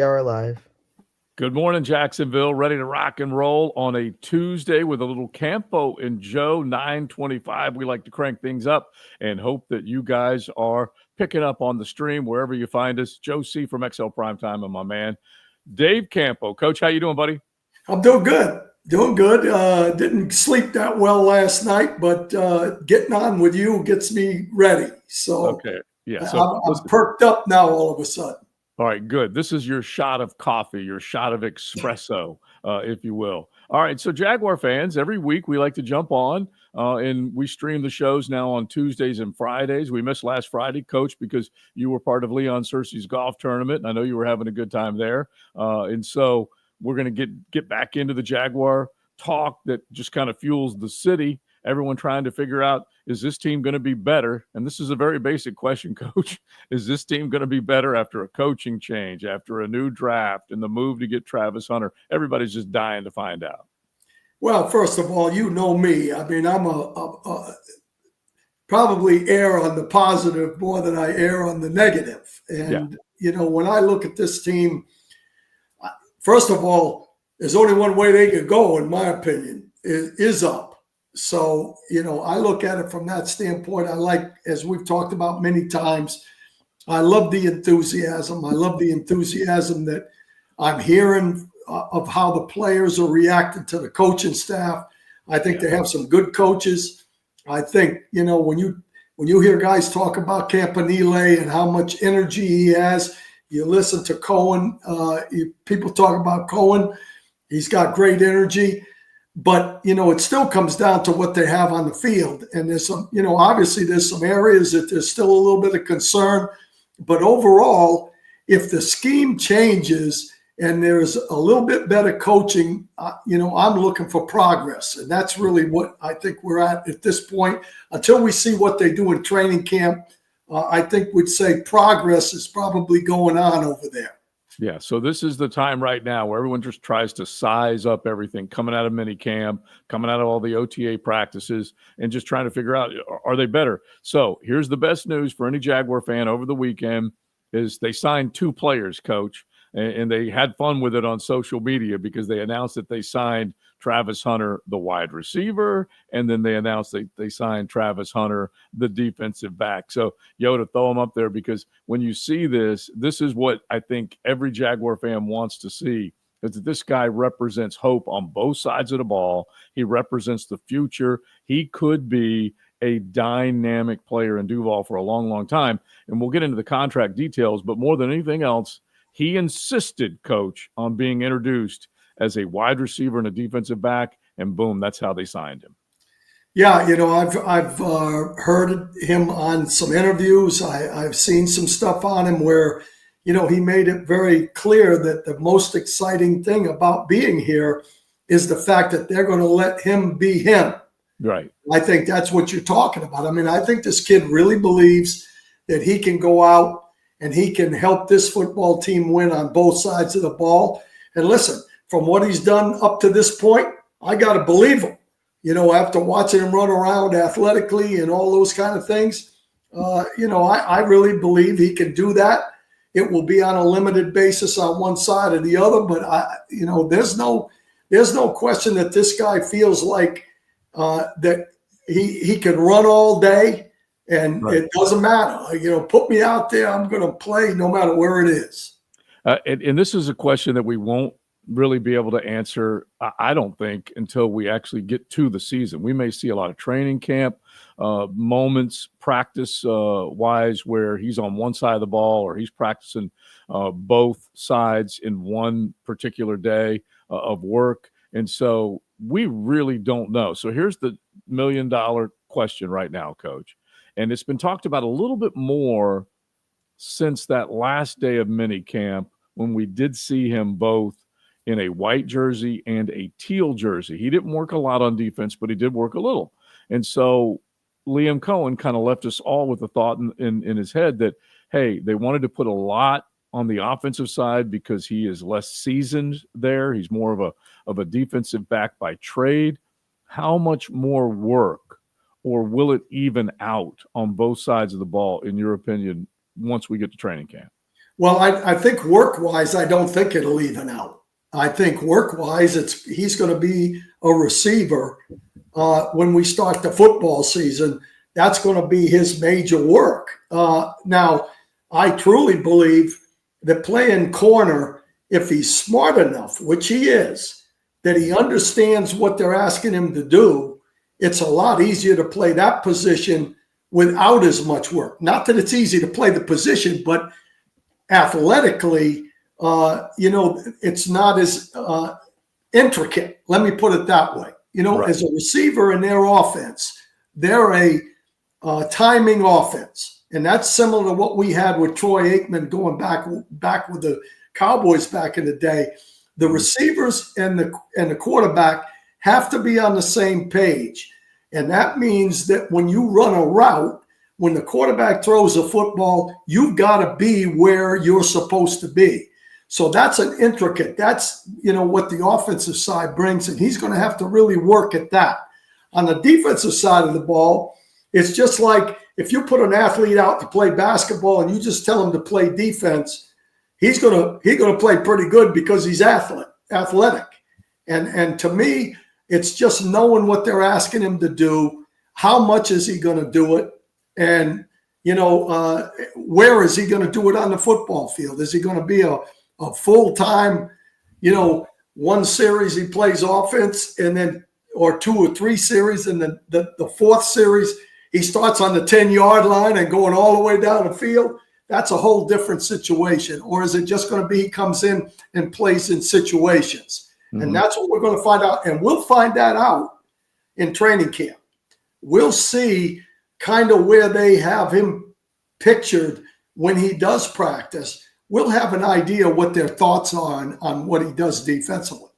PRR Live. Good morning, Jacksonville. Ready to rock and roll on a Tuesday with a little Campo and Joe, 9:25. We like to crank things up and hope that you guys are picking up on the stream wherever you find us. Joe C. from XL Primetime and my man, Dave Campo. Coach, how you doing, buddy? I'm doing good. Doing good. Didn't sleep that well last night, but getting on with you gets me ready. So, okay. Yeah, so I'm perked up now all of a sudden. All right, good. This is your shot of coffee, your shot of espresso, if you will. All right, so Jaguar fans, every week we like to jump on, and we stream the shows now on Tuesdays and Fridays. We missed last Friday, Coach, because you were part of Leon Searcy's golf tournament, and I know you were having a good time there. And so we're going to get back into the Jaguar talk that just kind of fuels the city. Everyone trying to figure out, is this team going to be better? And this is a very basic question, Coach. Is this team going to be better after a coaching change, after a new draft, and the move to get Travis Hunter? Everybody's just dying to find out. Well, first of all, you know me. I mean, I'm a probably err on the positive more than I err on the negative. And, you know, when I look at this team, first of all, there's only one way they could go, in my opinion, is up. So, you know, I look at it from that standpoint. I like, as we've talked about many times, I love the enthusiasm. I love the enthusiasm that I'm hearing of how the players are reacting to the coaching staff. I think they have some good coaches. I think, you know, when you hear guys talk about Campanile and how much energy he has, you listen to Cohen. People talk about Cohen. He's got great energy. But, you know, it still comes down to what they have on the field. And there's some, you know, obviously there's some areas that there's still a little bit of concern. But overall, if the scheme changes and there's a little bit better coaching, you know, I'm looking for progress. And that's really what I think we're at this point. Until we see what they do in training camp, I think we'd say progress is probably going on over there. Yeah, so this is the time right now where everyone just tries to size up everything coming out of minicamp, coming out of all the OTA practices, and just trying to figure out, are they better? So here's the best news for any Jaguar fan over the weekend is they signed 2 players, Coach, and they had fun with it on social media because they announced that they signed Travis Hunter, the wide receiver, and then they announced they signed Travis Hunter, the defensive back. So, to throw them up there because when you see this is what I think every Jaguar fan wants to see, is that this guy represents hope on both sides of the ball. He represents the future. He could be a dynamic player in Duval for a long, long time. And we'll get into the contract details, but more than anything else, he insisted, Coach, on being introduced as a wide receiver and a defensive back, and boom, that's how they signed him. Yeah, you know, I've heard him on some interviews. I've seen some stuff on him where, you know, he made it very clear that the most exciting thing about being here is the fact that they're going to let him be him. Right. I think that's what you're talking about. I mean, I think this kid really believes that he can go out and he can help this football team win on both sides of the ball. And listen, from what he's done up to this point, I got to believe him. You know, after watching him run around athletically and all those kind of things, you know, I really believe he can do that. It will be on a limited basis on one side or the other, but you know, there's no question that this guy feels like that he can run all day. And It doesn't matter. You know, put me out there. I'm going to play no matter where it is. And this is a question that we won't really be able to answer, I don't think, until we actually get to the season. We may see a lot of training camp moments, practice-wise, where he's on one side of the ball or he's practicing both sides in one particular day of work. And so we really don't know. So here's the million-dollar question right now, Coach. And it's been talked about a little bit more since that last day of minicamp when we did see him both in a white jersey and a teal jersey. He didn't work a lot on defense, but he did work a little. And so Liam Cohen kind of left us all with a thought in his head that, hey, they wanted to put a lot on the offensive side because he is less seasoned there. He's more of a defensive back by trade. How much more work, or will it even out on both sides of the ball, in your opinion, once we get to training camp? Well, I think work-wise, I don't think it'll even out. I think work-wise, he's going to be a receiver when we start the football season. That's going to be his major work. Now, I truly believe that playing corner, if he's smart enough, which he is, that he understands what they're asking him to do, it's a lot easier to play that position without as much work. Not that it's easy to play the position, but athletically, it's not as intricate. Let me put it that way. Right. As a receiver in their offense, they're a timing offense. And that's similar to what we had with Troy Aikman going back with the Cowboys back in the day. The receivers and the quarterback have to be on the same page. And that means that when you run a route, when the quarterback throws a football, you've got to be where you're supposed to be. So that's that's what the offensive side brings, and he's going to have to really work at that. On the defensive side of the ball, it's just like if you put an athlete out to play basketball and you just tell him to play defense, he's going to play pretty good because he's athletic. And to me, it's just knowing what they're asking him to do. How much is he going to do it? And, where is he going to do it on the football field? Is he going to be a full-time, one series he plays offense and then or 2 or 3 series, and then the fourth series he starts on the 10-yard line and going all the way down the field? That's a whole different situation. Or is it just going to be he comes in and plays in situations? Mm-hmm. And that's what we're going to find out. And we'll find that out in training camp. We'll see kind of where they have him pictured when he does practice. We'll have an idea what their thoughts are on what he does defensively.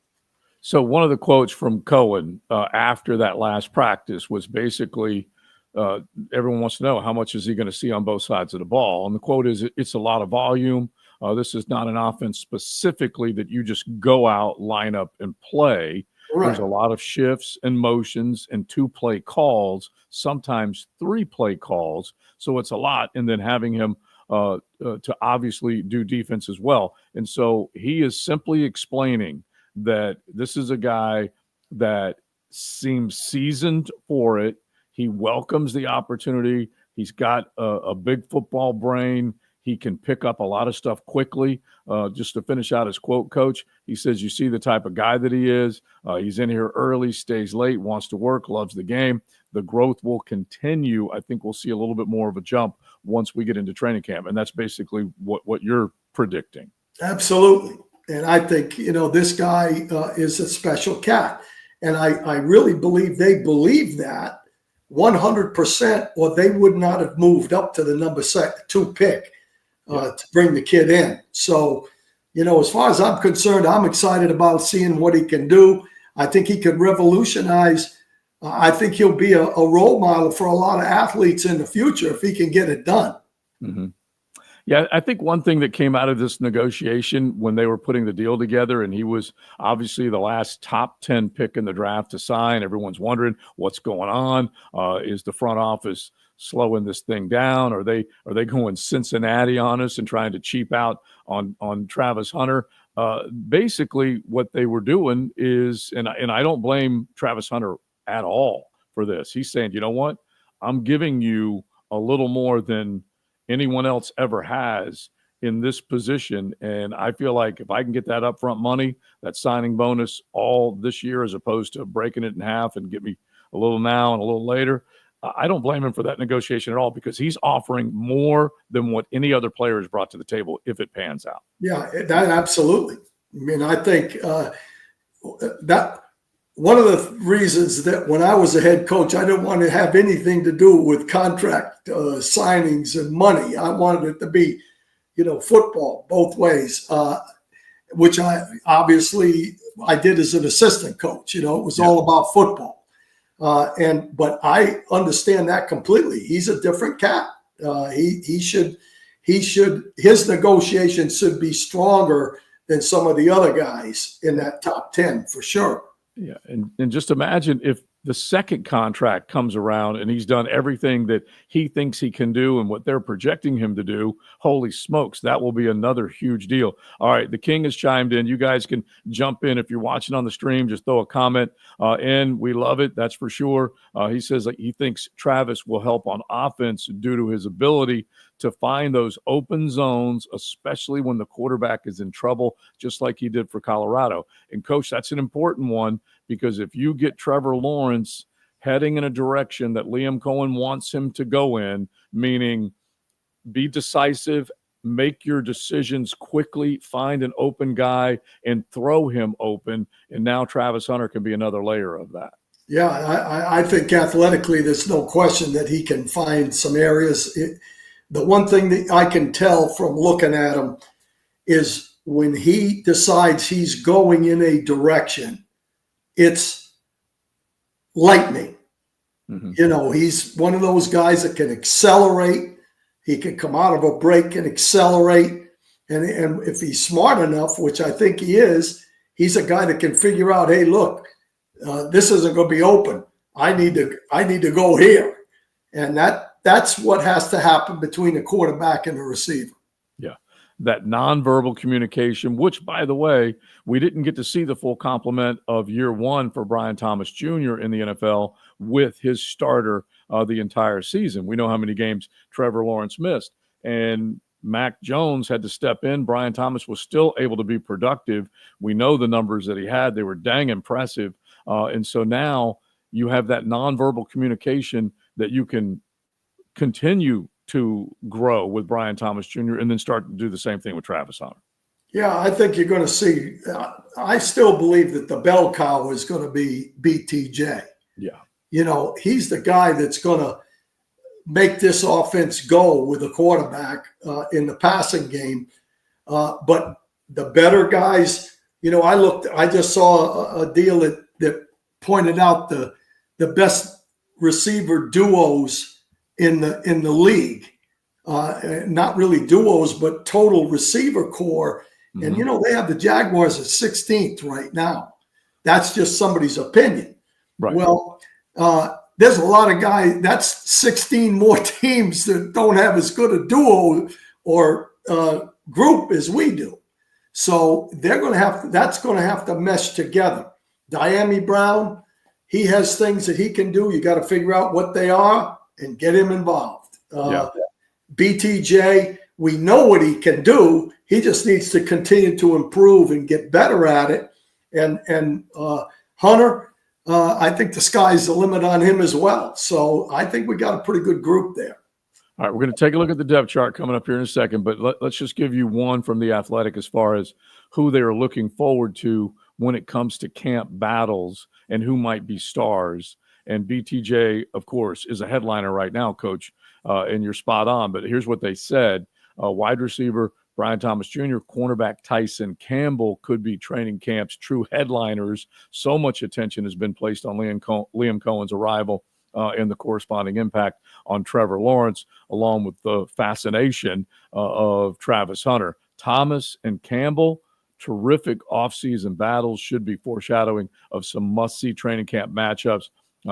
So one of the quotes from Cohen after that last practice was basically, everyone wants to know how much is he going to see on both sides of the ball. And the quote is, it's a lot of volume. This is not an offense specifically that you just go out, line up, and play. Right. There's a lot of shifts and motions and 2-play calls, sometimes 3-play calls. So it's a lot. And then having him to obviously do defense as well. And so he is simply explaining that this is a guy that seems seasoned for it. He welcomes the opportunity. He's got a big football brain. He can pick up a lot of stuff quickly. Just to finish out his quote, Coach, he says, you see the type of guy that he is. He's in here early, stays late, wants to work, loves the game. The growth will continue. I think we'll see a little bit more of a jump once we get into training camp. And that's basically what you're predicting. Absolutely. And I think, this guy is a special cat. And I really believe they believe that 100%, or they would not have moved up to the number 2 pick to bring the kid in. So, as far as I'm concerned, I'm excited about seeing what he can do. I think he can revolutionize. I think he'll be a role model for a lot of athletes in the future if he can get it done. Mm-hmm. Yeah, I think one thing that came out of this negotiation when they were putting the deal together, and he was obviously the last top 10 pick in the draft to sign. Everyone's wondering what's going on. Is the front office slowing this thing down? Are they going Cincinnati on us and trying to cheap out on Travis Hunter? Basically, what they were doing is, and I don't blame Travis Hunter at all for this. He's saying, you know what? I'm giving you a little more than anyone else ever has in this position. And I feel like if I can get that upfront money, that signing bonus all this year, as opposed to breaking it in half and get me a little now and a little later, I don't blame him for that negotiation at all, because he's offering more than what any other player has brought to the table if it pans out. Yeah, that absolutely. I mean, I think that one of the reasons that when I was a head coach, I didn't want to have anything to do with contract signings and money. I wanted it to be, football both ways, which I did as an assistant coach. It was all about football. But I understand that completely. He's a different cat. His negotiations should be stronger than some of the other guys in that top 10 for sure. Yeah, and just imagine the second contract comes around and he's done everything that he thinks he can do and what they're projecting him to do, holy smokes, that will be another huge deal. All right, the King has chimed in. You guys can jump in if you're watching on the stream. Just throw a comment in. We love it, that's for sure. He says that he thinks Travis will help on offense due to his ability to find those open zones, especially when the quarterback is in trouble, just like he did for Colorado. And, Coach, that's an important one, because if you get Trevor Lawrence heading in a direction that Liam Cohen wants him to go in, meaning be decisive, make your decisions quickly, find an open guy, and throw him open, and now Travis Hunter can be another layer of that. Yeah, I think athletically there's no question that he can find some areas. The one thing that I can tell from looking at him is when he decides he's going in a direction, it's lightning. Mm-hmm. You know, he's one of those guys that can accelerate. He can come out of a break and accelerate. And if he's smart enough, which I think he is, he's a guy that can figure out, hey, look, this isn't going to be open. I need to go here. And that's what has to happen between the quarterback and the receiver. Yeah, that nonverbal communication, which, by the way, we didn't get to see the full complement of year one for Brian Thomas Jr. in the NFL with his starter the entire season. We know how many games Trevor Lawrence missed. And Mac Jones had to step in. Brian Thomas was still able to be productive. We know the numbers that he had. They were dang impressive. And so now you have that nonverbal communication that you can continue to grow with Brian Thomas Jr. and then start to do the same thing with Travis Hunter. Yeah, I think you're going to see. I still believe that the bell cow is going to be BTJ. Yeah. You know, he's the guy that's going to make this offense go with a quarterback in the passing game. But the better guys, you know, I just saw a deal that pointed out the best receiver duos in the league. Not really duos, but total receiver core. Mm-hmm. And, you know, they have the Jaguars at 16th right now. That's just somebody's opinion. Right. Well, there's a lot of guys. That's 16 more teams that don't have as good a duo or group as we do. So that's going to have to mesh together. Diami Brown, he has things that he can do. You got to figure out what they are and get him involved. BTJ, we know what he can do. He just needs to continue to improve and get better at it. And Hunter, I think the sky's the limit on him as well. So I think we got a pretty good group there. All right, we're going to take a look at the depth chart coming up here in a second, but let's just give you one from The Athletic as far as who they are looking forward to when it comes to camp battles and who might be stars. And BTJ, of course, is a headliner right now, Coach, and you're spot on. But here's what they said. Wide receiver Brian Thomas Jr., cornerback Tyson Campbell could be training camp's true headliners. So much attention has been placed on Liam Cohen's arrival and the corresponding impact on Trevor Lawrence, along with the fascination of Travis Hunter. Thomas and Campbell, terrific offseason battles, should be foreshadowing of some must-see training camp matchups.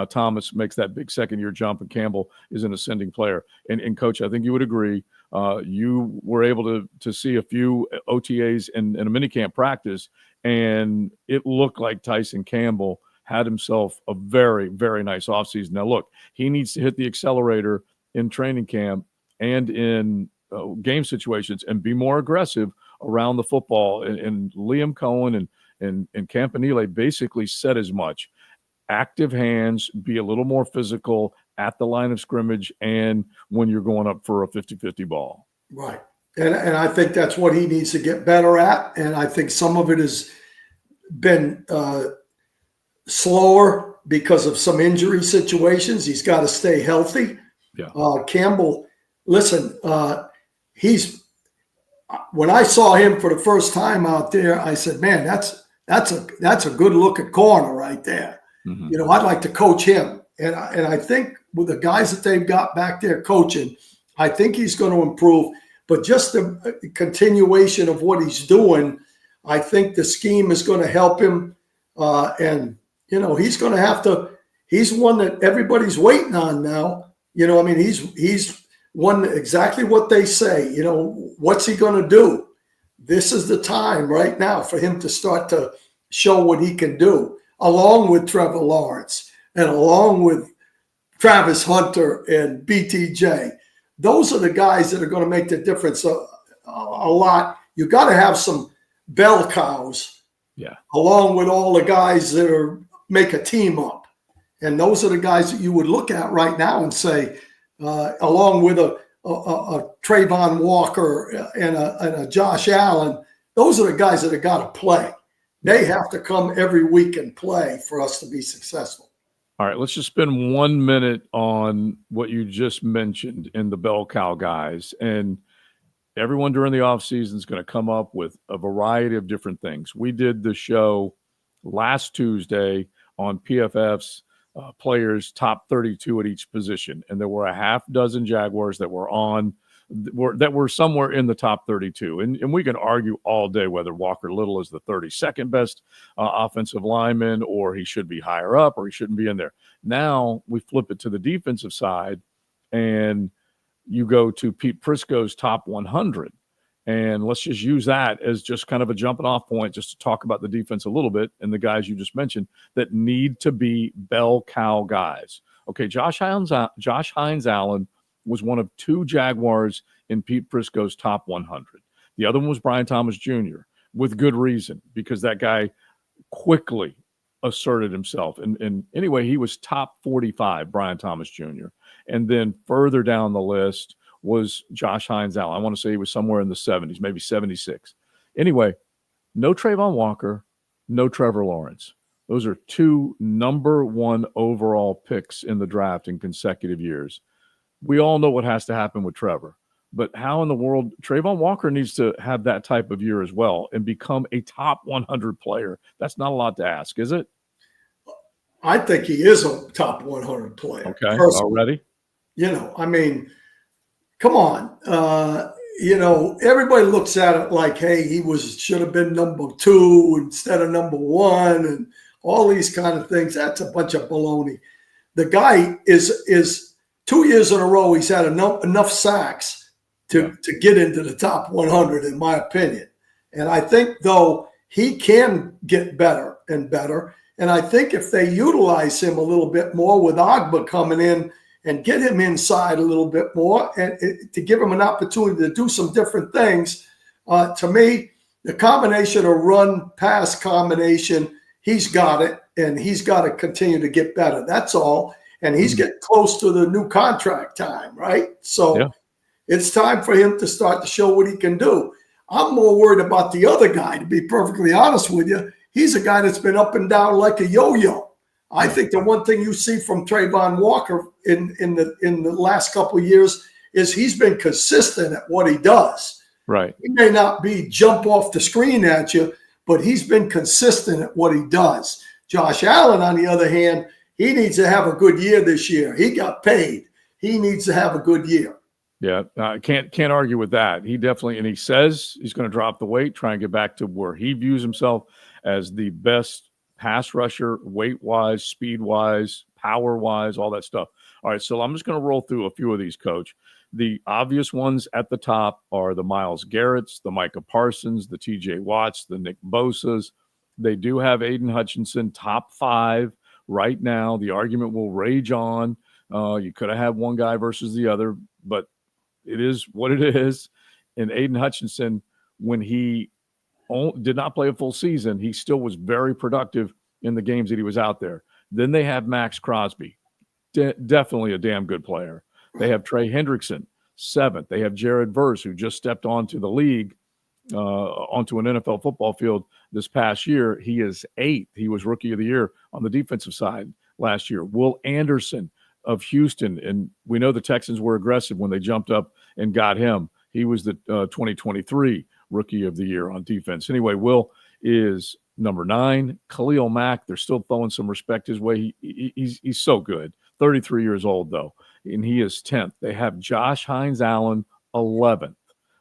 Thomas makes that big second-year jump, and Campbell is an ascending player. And Coach, I think you would agree. You were able to see a few OTAs in a minicamp practice, and it looked like Tyson Campbell had himself a very, very nice offseason. Now, look, he needs to hit the accelerator in training camp and in game situations and be more aggressive around the football. And Liam Cohen and Campanile basically said as much. Active hands, be a little more physical at the line of scrimmage and when you're going up for a 50-50 ball. Right. And I think that's what he needs to get better at. And I think some of it has been slower because of some injury situations. He's got to stay healthy. Yeah. Campbell, listen, when I saw him for the first time out there, I said, man, that's a good look at corner right there. Mm-hmm. You know, I'd like to coach him. And I think with the guys that they've got back there coaching, I think he's going to improve. But just the continuation of what he's doing, I think the scheme is going to help him. And, you know, he's going to have he's one that everybody's waiting on now. You know, I mean, he's one exactly what they say. You know, what's he going to do? This is the time right now for him to start to show what he can do, along with Trevor Lawrence and along with Travis Hunter and BTJ. Those are the guys that are going to make the difference a lot. You got to have some bell cows, along with all the guys that make a team up. And those are the guys that you would look at right now and say, along with a Trayvon Walker and a Josh Allen, those are the guys that have got to play. They have to come every week and play for us to be successful. All right, let's just spend 1 minute on what you just mentioned in the bell cow guys. And everyone during the offseason is going to come up with a variety of different things. We did the show last Tuesday on PFF's players top 32 at each position, and there were a half dozen Jaguars that were somewhere in the top 32, and we can argue all day whether Walker Little is the 32nd best offensive lineman, or he should be higher up, or he shouldn't be in there. Now we flip it to the defensive side, and you go to Pete Prisco's top 100. And let's just use that as just kind of a jumping off point, just to talk about the defense a little bit and the guys you just mentioned that need to be bell cow guys. Okay, Josh Hines Allen was one of 2 Jaguars in Pete Prisco's top 100. The other one was Brian Thomas Jr., with good reason, because that guy quickly asserted himself. And anyway, he was top 45, Brian Thomas Jr. And then further down the list was Josh Hines Allen. I want to say he was somewhere in the 70s, maybe 76. Anyway, no Trayvon Walker, no Trevor Lawrence. Those are 2 number 1 overall picks in the draft in consecutive years. We all know what has to happen with Trevor, but how in the world Trayvon Walker needs to have that type of year as well and become a top 100 player? That's not a lot to ask, is it? I think he is a top 100 player. Okay, already? You know, I mean, come on. You know, everybody looks at it like, hey, he should have been number 2 instead of number 1 and all these kind of things. That's a bunch of baloney. The guy is 2 years in a row, he's had enough sacks to get into the top 100, in my opinion. And I think, though, he can get better and better. And I think if they utilize him a little bit more with Agba coming in and get him inside a little bit more and to give him an opportunity to do some different things, to me, the combination of run-pass combination, he's got it, and he's got to continue to get better. That's all. And he's getting close to the new contract time, right? So it's time for him to start to show what he can do. I'm more worried about the other guy, to be perfectly honest with you. He's a guy that's been up and down like a yo-yo. I think the one thing you see from Trayvon Walker in the last couple of years is he's been consistent at what he does. Right. He may not be jump off the screen at you, but he's been consistent at what he does. Josh Allen, on the other hand, he needs to have a good year this year. He got paid. He needs to have a good year. Yeah, can't argue with that. He definitely, and he says he's going to drop the weight, try and get back to where he views himself as the best pass rusher, weight-wise, speed-wise, power-wise, all that stuff. All right, so I'm just going to roll through a few of these, Coach. The obvious ones at the top are the Myles Garretts, the Micah Parsons, the T.J. Watts, the Nick Bosas. They do have Aiden Hutchinson top 5 right now. The argument will rage on. You could have had one guy versus the other, but it is what it is. And Aiden Hutchinson, when he did not play a full season, he still was very productive in the games that he was out there. Then they have Max Crosby, definitely a damn good player. They have Trey Hendrickson, 7th. They have Jared Verse, who just stepped onto the league, onto an NFL football field this past year. He is 8th. He was Rookie of the Year on the defensive side last year. Will Anderson of Houston, and we know the Texans were aggressive when they jumped up and got him. He was the 2023 Rookie of the Year on defense. Anyway, Will is number 9. Khalil Mack, they're still throwing some respect his way. He's so good. 33 years old, though, and he is 10th. They have Josh Hines Allen, 11th.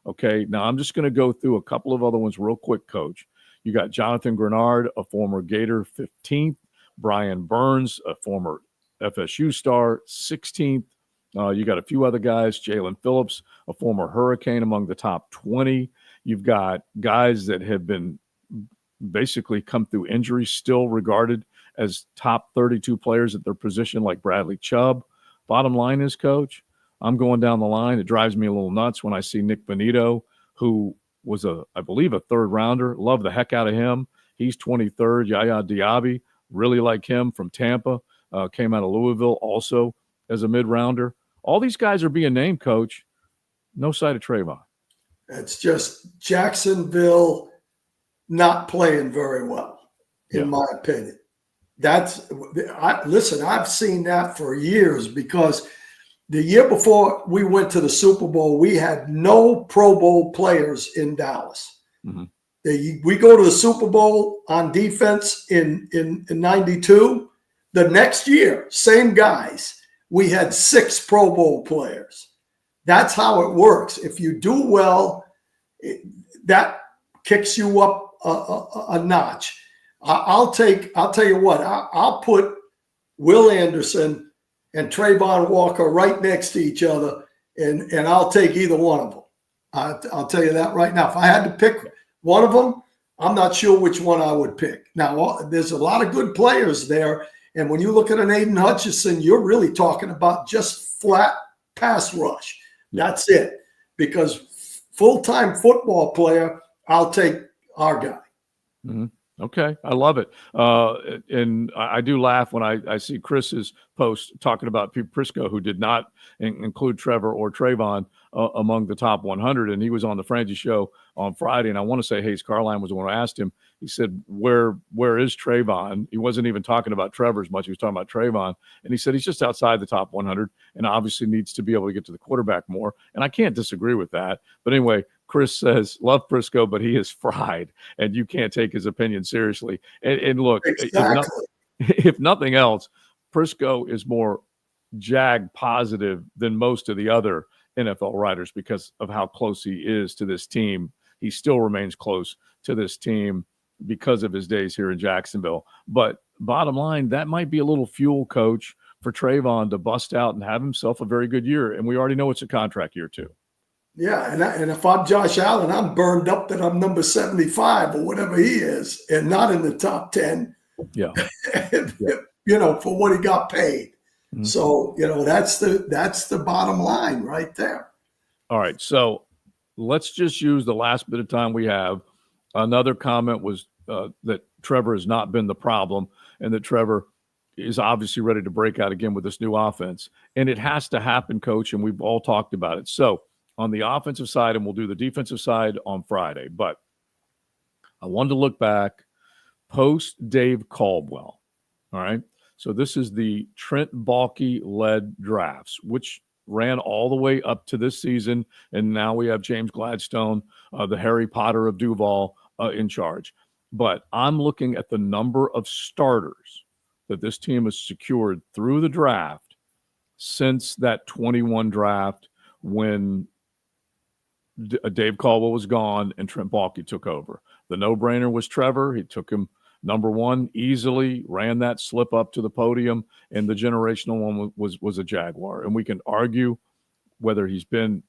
Okay, now I'm just going to go through a couple of other ones real quick, Coach. You got Jonathan Grenard, a former Gator, 15th. Brian Burns, a former FSU star, 16th. You got a few other guys, Jalen Phillips, a former Hurricane, among the top 20. You've got guys that have been basically come through injury, still regarded as top 32 players at their position, like Bradley Chubb. Bottom line is, Coach, I'm going down the line. It drives me a little nuts when I see Nick Bonito, who was, I believe, a third rounder. Love the heck out of him. He's 23rd. Yaya Diaby, really like him, from Tampa. Came out of Louisville also as a mid-rounder. All these guys are being named, Coach. No sight of Trayvon. It's just Jacksonville not playing very well, in my opinion. Listen, I've seen that for years, because the year before we went to the Super Bowl, we had no Pro Bowl players in Dallas. Mm-hmm. We go to the Super Bowl on defense in 92. The next year, same guys, we had 6 Pro Bowl players. That's how it works. If you do well, that kicks you up a notch. I'll tell you what, I'll put Will Anderson and Trayvon Walker right next to each other, and I'll take either one of them. I'll tell you that right now. If I had to pick one of them, I'm not sure which one I would pick. Now, there's a lot of good players there, and when you look at an Aiden Hutchinson, you're really talking about just flat pass rush. That's it. Because full-time football player, I'll take our guy. Mm-hmm. Okay, I love it. And I do laugh when I see Chris's post talking about Pete Prisco, who did not include Trevor or Trayvon among the top 100. And he was on the Frangie Show on Friday. And I want to say Hayes Carline was the one who asked him. He said, where is Trayvon? He wasn't even talking about Trevor as much. He was talking about Trayvon. And he said he's just outside the top 100 and obviously needs to be able to get to the quarterback more. And I can't disagree with that. But anyway, Chris says, love Prisco, but he is fried, and you can't take his opinion seriously. And look, exactly. if nothing else, Prisco is more Jag positive than most of the other NFL writers because of how close he is to this team. He still remains close to this team because of his days here in Jacksonville. But bottom line, that might be a little fuel, Coach, for Trayvon to bust out and have himself a very good year. And we already know it's a contract year too. Yeah, and if I'm Josh Allen, I'm burned up that I'm number 75 or whatever he is, and not in the top 10. Yeah, for what he got paid. Mm-hmm. So that's the bottom line right there. All right, so let's just use the last bit of time we have. Another comment was that Trevor has not been the problem, and that Trevor is obviously ready to break out again with this new offense, and it has to happen, Coach. And we've all talked about it. So, on the offensive side, and we'll do the defensive side on Friday. But I wanted to look back post Dave Caldwell. All right. So this is the Trent Baalke-led drafts, which ran all the way up to this season. And now we have James Gladstone, the Harry Potter of Duval, in charge. But I'm looking at the number of starters that this team has secured through the draft since that 21 draft when Dave Caldwell was gone and Trent Baalke took over. The no-brainer was Trevor. He took him number one easily, ran that slip up to the podium, and the generational one was a Jaguar. And we can argue whether he's been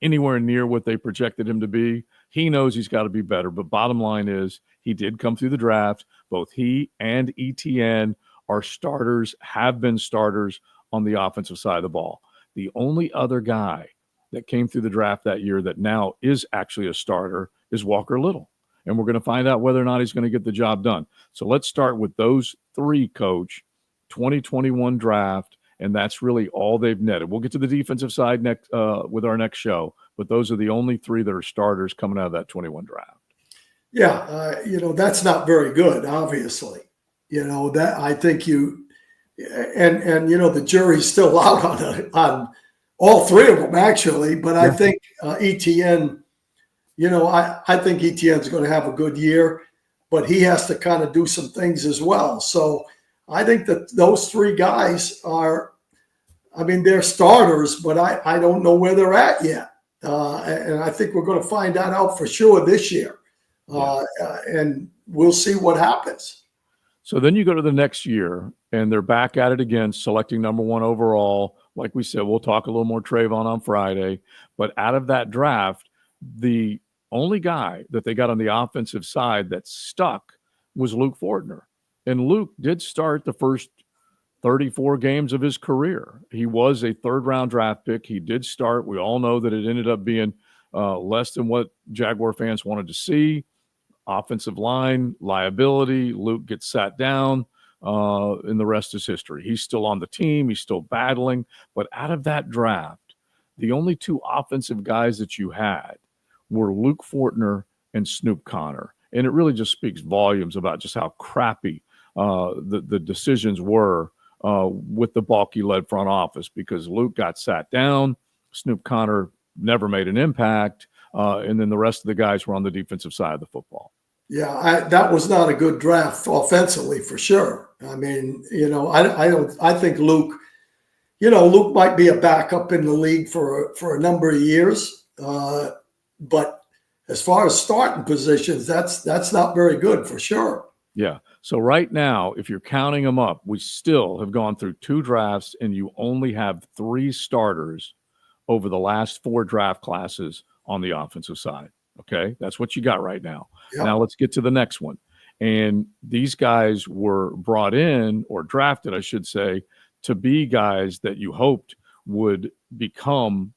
anywhere near what they projected him to be. He knows he's got to be better. But bottom line is he did come through the draft. Both he and ETN are starters, have been starters on the offensive side of the ball. The only other guy that came through the draft that year that now is actually a starter is Walker Little. And we're going to find out whether or not he's going to get the job done. So let's start with those three, Coach. 2021 draft, and that's really all they've netted. We'll get to the defensive side next with our next show, but those are the only three that are starters coming out of that 21 draft. Yeah, that's not very good, obviously. That I think the jury's still out on all three of them, actually. But I think ETN, I think ETN's going to have a good year, but he has to kind of do some things as well. So I think that those three guys they're starters, but I don't know where they're at yet. And I think we're going to find that out for sure this year. And we'll see what happens. So then you go to the next year, and they're back at it again, selecting number 1 overall. Like we said, we'll talk a little more Trayvon on Friday. But out of that draft, the only guy that they got on the offensive side that stuck was Luke Fortner. And Luke did start the first 34 games of his career. He was a third-round draft pick. He did start. We all know that it ended up being less than what Jaguar fans wanted to see. Offensive line, liability. Luke gets sat down, and the rest is history. He's still on the team. He's still battling. But out of that draft, the only 2 offensive guys that you had were Luke Fortner and Snoop Connor. And it really just speaks volumes about just how crappy the decisions were with the Balky-led front office, because Luke got sat down. Snoop Connor never made an impact. And then the rest of the guys were on the defensive side of the football. Yeah, that was not a good draft offensively for sure. I mean, I think Luke, Luke might be a backup in the league for a number of years. But as far as starting positions, that's not very good for sure. Yeah. So right now, if you're counting them up, we still have gone through 2 drafts, and you only have 3 starters over the last 4 draft classes on the offensive side. Okay. That's what you got right now. Yep. Now let's get to the next one. And these guys were brought in, or drafted, I should say, to be guys that you hoped would become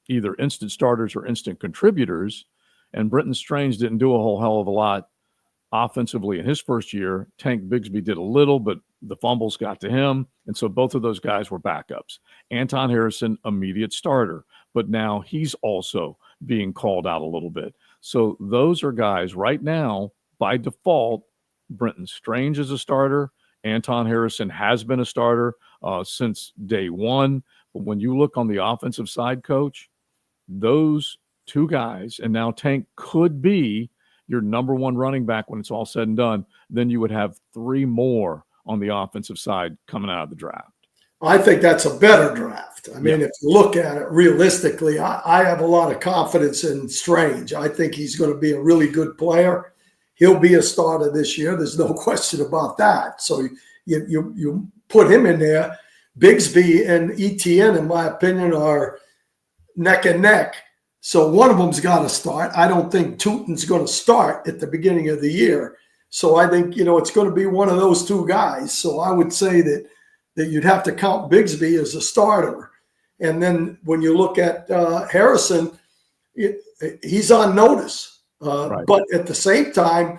either instant starters or instant contributors. And Brenton Strange didn't do a whole hell of a lot offensively in his first year. Tank Bigsby did a little, but the fumbles got to him. And so both of those guys were backups. Anton Harrison, immediate starter, but now he's also being called out a little bit. So those are guys right now, by default. Brenton Strange is a starter. Anton Harrison has been a starter since day one. But when you look on the offensive side, Coach, those 2 guys, and now Tank could be your number 1 running back when it's all said and done, then you would have 3 more on the offensive side coming out of the draft. I think that's a better draft. I mean, if you look at it realistically, I have a lot of confidence in Strange. I think he's going to be a really good player. He'll be a starter this year. There's no question about that. So you put him in there. Bigsby and ETN, in my opinion, are neck and neck. So one of them's got to start. I don't think Tootin's going to start at the beginning of the year. So I think, it's going to be one of those 2 guys. So I would say that you'd have to count Bigsby as a starter. And then when you look at Harrison, he's on notice. Right. But at the same time,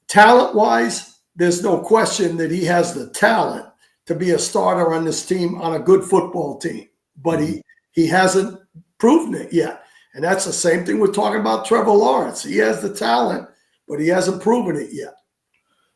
talent-wise, there's no question that he has the talent to be a starter on this team, on a good football team. But he hasn't proven it yet. And that's the same thing we're talking about Trevor Lawrence. He has the talent, but he hasn't proven it yet.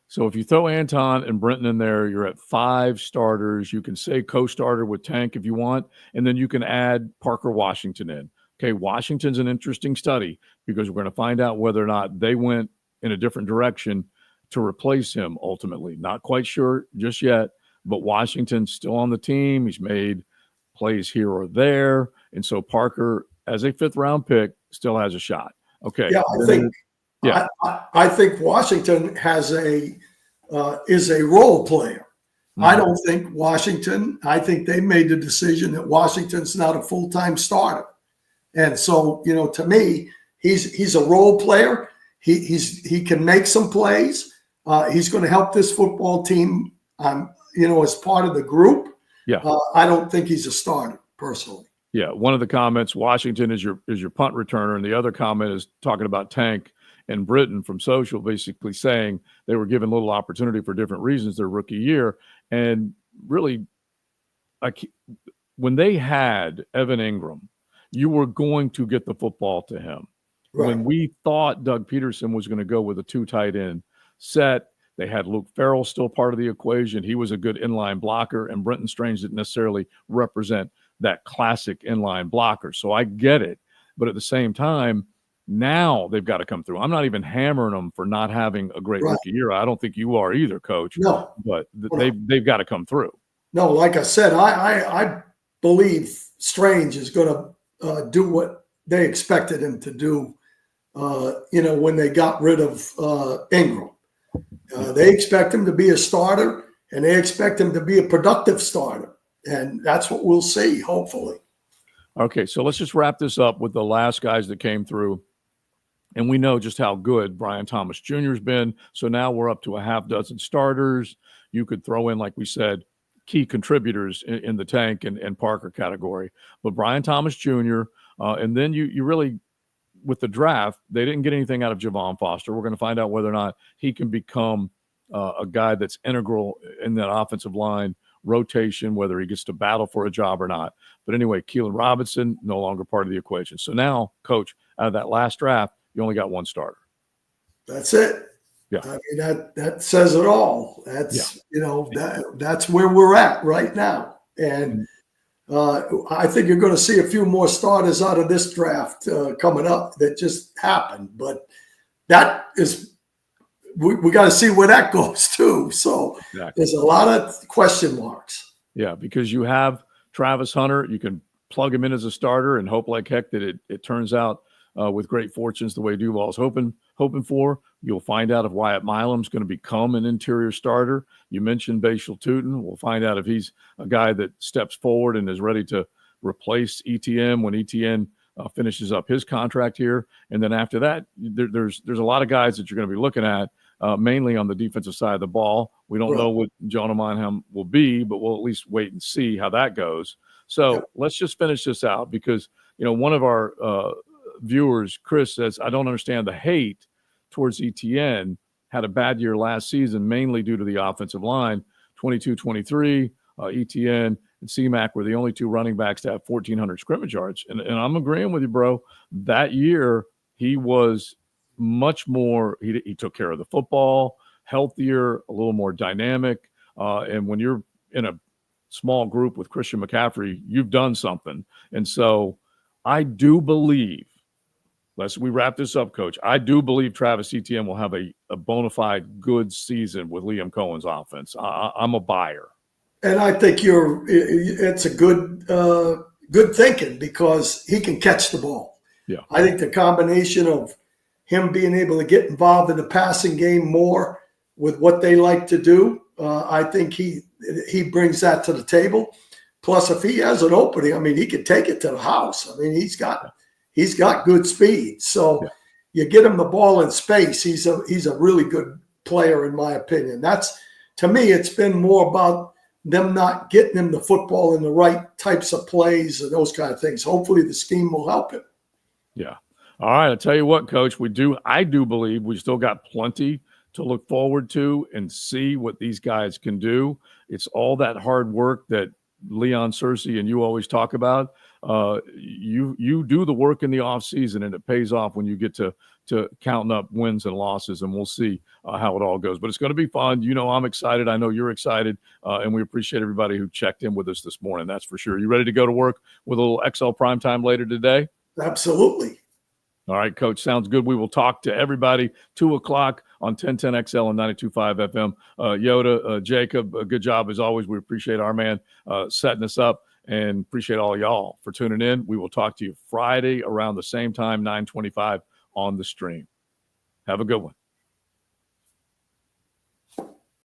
So if you throw Anton and Brenton in there, you're at 5 starters. You can say co-starter with Tank if you want, and then you can add Parker Washington in. Okay, Washington's an interesting study, because we're going to find out whether or not they went in a different direction to replace him ultimately. Not quite sure just yet, but Washington's still on the team. He's made plays here or there. And so Parker, as a 5th-round pick, still has a shot. Okay. Yeah, I think Washington is a role player. I don't think I think they made the decision that Washington's not a full-time starter. And so, to me, he's a role player. He can make some plays. He's going to help this football team, as part of the group. Yeah. I don't think he's a starter personally. Yeah. One of the comments, Washington is your punt returner. And the other comment is talking about Tank and Britton from Social, basically saying they were given little opportunity for different reasons their rookie year. And really, when they had Evan Ingram, you were going to get the football to him. Right. When we thought Doug Peterson was going to go with a 2 tight end set, they had Luke Farrell still part of the equation. He was a good inline blocker, and Brenton Strange didn't necessarily represent that classic inline blocker. So I get it. But at the same time, now they've got to come through. I'm not even hammering them for not having a great rookie year. I don't think you are either, Coach. No. But they've got to come through. No, like I said, I believe Strange is going to do what they expected him to do, when they got rid of Ingram. They expect him to be a starter, and they expect him to be a productive starter. And that's what we'll see, hopefully. Okay, so let's just wrap this up with the last guys that came through. And we know just how good Brian Thomas Jr. has been. So now we're up to a half dozen starters. You could throw in, like we said, key contributors in the tank and Parker category. But Brian Thomas Jr., and then you really, with the draft, they didn't get anything out of Javon Foster. We're going to find out whether or not he can become a guy that's integral in that offensive line rotation, whether he gets to battle for a job or not. But anyway, Keelan Robinson, no longer part of the equation. So now, Coach, out of that last draft, you only got one starter. That's it. Yeah. I mean, that says it all. That's, that's where we're at right now. And I think you're going to see a few more starters out of this draft coming up that just happened. But that is, we got to see where that goes too. So There's a lot of question marks. Yeah, because you have Travis Hunter. You can plug him in as a starter and hope like heck that it turns out with great fortunes the way Duval's hoping for. You'll find out if Wyatt Milam's going to become an interior starter. You mentioned Bashal Tootin. We'll find out if he's a guy that steps forward and is ready to replace ETN when ETN finishes up his contract here. And then after that, there's a lot of guys that you're going to be looking at, mainly on the defensive side of the ball. We don't know what Jonah Monheim will be, but we'll at least wait and see how that goes. So let's just finish this out because, one of our viewers, Chris, says, I don't understand the hate towards ETN. Had a bad year last season, mainly due to the offensive line. 22-23, ETN and CMAC were the only two running backs to have 1,400 scrimmage yards. And I'm agreeing with you, bro. That year, he was much more, he took care of the football, healthier, a little more dynamic. And when you're in a small group with Christian McCaffrey, you've done something. And so I do believe, let's we wrap this up, Coach. I do believe Travis Etienne will have a bona fide good season with Liam Cohen's offense. I'm a buyer. And I think it's a good thinking because he can catch the ball. Yeah. I think the combination of him being able to get involved in the passing game more with what they like to do, I think he brings that to the table. Plus, if he has an opening, I mean, he can take it to the house. I mean, he's got good speed. So you get him the ball in space. He's a really good player, in my opinion. That's, to me, it's been more about them not getting him the football in the right types of plays and those kind of things. Hopefully the scheme will help him. Yeah. All right. I'll tell you what, Coach, I do believe we still got plenty to look forward to and see what these guys can do. It's all that hard work that Leon Searcy and you always talk about. You do the work in the off season and it pays off when you get to counting up wins and losses, and we'll see how it all goes. But it's going to be fun. I'm excited. I know you're excited, and we appreciate everybody who checked in with us this morning. That's for sure. You ready to go to work with a little XL Primetime later today? Absolutely. All right, Coach. Sounds good. We will talk to everybody 2:00 on 1010 XL and 92.5 FM. Yoda, Jacob, good job as always. We appreciate our man setting us up and appreciate all y'all for tuning in. We will talk to you Friday around the same time, 9:25 on the stream. Have a good one.